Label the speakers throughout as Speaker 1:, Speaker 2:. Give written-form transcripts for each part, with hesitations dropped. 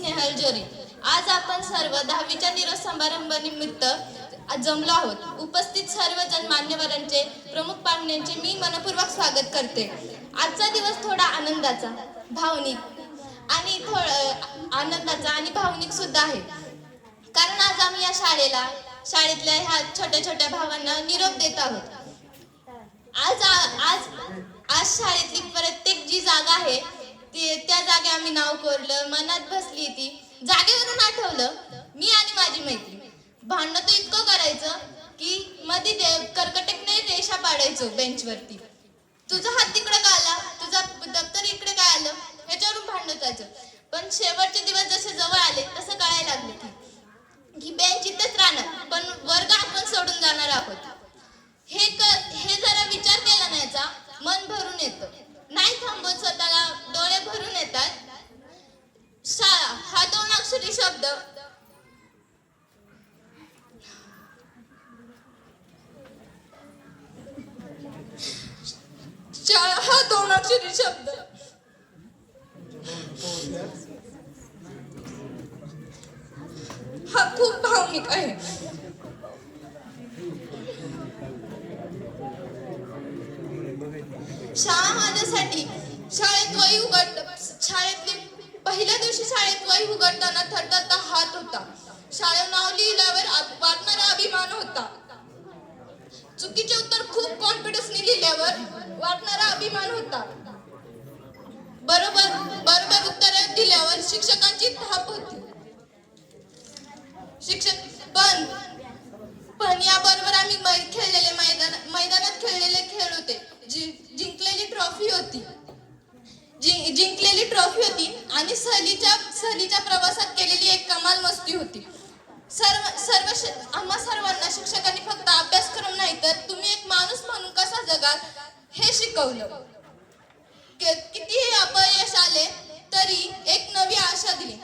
Speaker 1: स्नेहल जोरी. आज आपण सर्व 10वीच्या निरोप समारंभानिमित्त जमलो आहोत. उपस्थित सर्वजण मान्यवरांचे, प्रमुख पाहुण्यांचे मी मनपूर्वक स्वागत करते. आजचा दिवस थोडा आनंदाचा, भावनिक सुद्धा आहे. कारण आज आम्ही या शाळेतल्या ह्या छोट्या छोट्या भावांना निरोप देत आहोत. आज आज आज शाळेतली प्रत्येक जी जागा आहे त्या जागे आम्ही नाव कोरलं, मनात बसली ती. जागेवरून आठवलं मी आणि माझी मैत्रीण भांडण तर इतकं करायचं की मध्ये कर्कटेकने रेषा पाडायचो बेंचवरती. तुझा हात तिकडे का आला, तुझा दप्तर इकडे काय आलं, ह्याच्यावरून भांडण जायचं. पण शेवटचे दिवस जसे जवळ आले तसं कळायला लागले की बेंच इथेच राहणार, पण वर्ग आपण सोडून जाणार आहोत. हे जरा विचार केला नाही याचा मन भरून येतं. नाही थांबवत, स्वतःला डोळे भरून येतात. शाळा हा 2 अक्षरी शब्द हा खूप भावनिक आहे. शाळा माझ्यासाठी पहिल्या दिवशी शाळेत वही उघडताना थरथरता हात होता. शाळेत नाव लिहिल्यावर वाटणारा अभिमान होता. चुकीचे उत्तर खूप कॉन्फिडन्सने लिहिल्यावर वाटणारा अभिमान होता. बरोबर उत्तर दिल्यावर शिक्षकांची थाप होती. पण याबरोबर आम्ही मैदानात खेळलेले खेळ होते. जिंकलेली ट्रॉफी होती आणि सहलीच्या प्रवासात केलेली एक कमाल मस्ती होती. आम्हा सर्वांना शिक्षकांनी फक्त अभ्यासक्रम नाही तर तुम्ही एक माणूस म्हणून कसा जगाल हे शिकवलं. कितीही अपयश आले तरी एक नवी आशा दिली.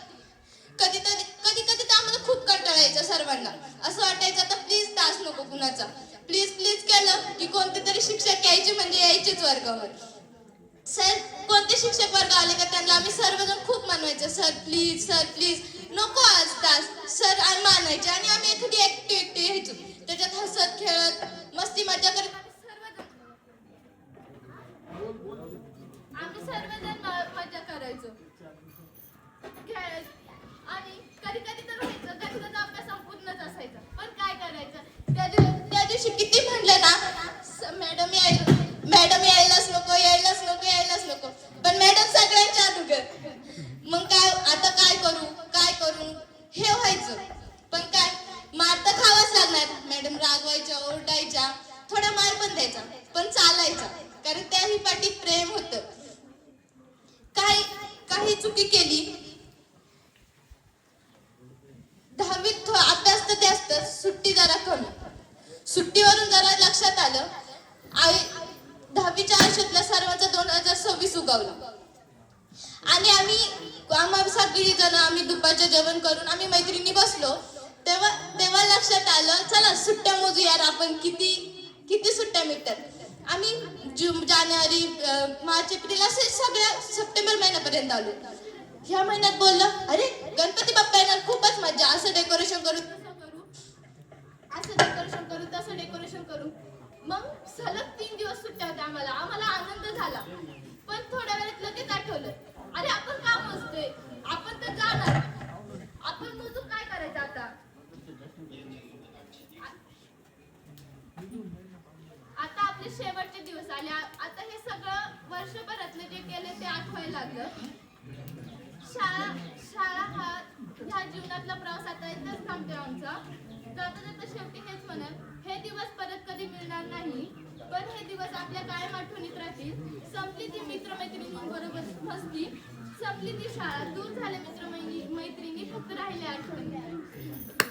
Speaker 1: कधी तर आम्हाला खूप कंटाळा यायचा सर्वांना. असं वाटायचं आता प्लीज तास नको कुणाचा. प्लीज केलं की कोणते तरी शिक्षक यायचे म्हणजे यायचेच वर्गावर. सर कोणते शिक्षक वर्ग आले का त्यांना आम्ही सर्वजण खूप मानवायचं, सर प्लीज नको आज तास. सर आम्ही मानायचे आणि आम्ही एखादी ऍक्टिव्हिटी यायचो. त्याच्यात हसत खेळत मस्ती मजा करत आम्ही सर्वजण मजा करायचो. आणि कधी तर व्हायचं, कधी अभ्यास संपूर्णच असायचा. पण काय करायचं, त्या दिवशी किती म्हणलं ना मॅडम यायलाच नको. पण मॅडम सगळ्यांच्या अगोदर. मग आता काय करू हे व्हायचं. पण काय, मार तर खावाच लागणार. मॅडम रागवायच्या, ओरडायच्या, थोडा मार पण द्यायचा, पण चालायचा. कारण त्याही पाठीत प्रेम होतं. काही चुकी केली 10वीत अभ्यास तर जास्तच, सुट्टी जरा कमी. सुट्टीवरून जरा लक्षात आलं 10वीच्या आयुष्यातला सर्वांचा 2026 उगवला. आणि आम्हा सगळी जण आम्ही दुपारचं जेवण करून आम्ही मैत्रिणी बसलो. तेव्हा लक्षात आलं चला सुट्ट्या मोजूया, आपण किती सुट्ट्या मिळतात. आम्ही जानेवारी, मार्च, एप्रिल असे सगळ्या सप्टेंबर महिन्यापर्यंत आलो. ह्या महिन्यात बोललो अरे गणपती बाप्पा येणार, खूपच मजा, असं डेकोरेशन करू तसं डेकोरेशन करू. मग सलग 3 दिवस सुट्ट्या होत्या आम्हाला आनंद झाला. पण थोड्या वेळात लगेच आठवलं अरे आपण का मोजतोय, आपण तर जाणार, आपण मोजून काय करायचं आता आपले शेवटचे दिवस आले. आता हे सगळं वर्षभरातलं जे केलं ते आठवायला लागलं. शाळा ह्या जीवनातला प्रवास आता इथंच थांबतोय आमचा. जाता शेवटी हेच म्हणेल, हे दिवस परत कधी मिळणार नाही, पण हे दिवस आपल्या कायम आठवणीत राहतील. संपली ती मित्रमैत्रिणींबरोबर मस्ती, संपली ती शाळा, दूर झाले मित्रमैत्रिणी, फक्त राहिले आठवणी.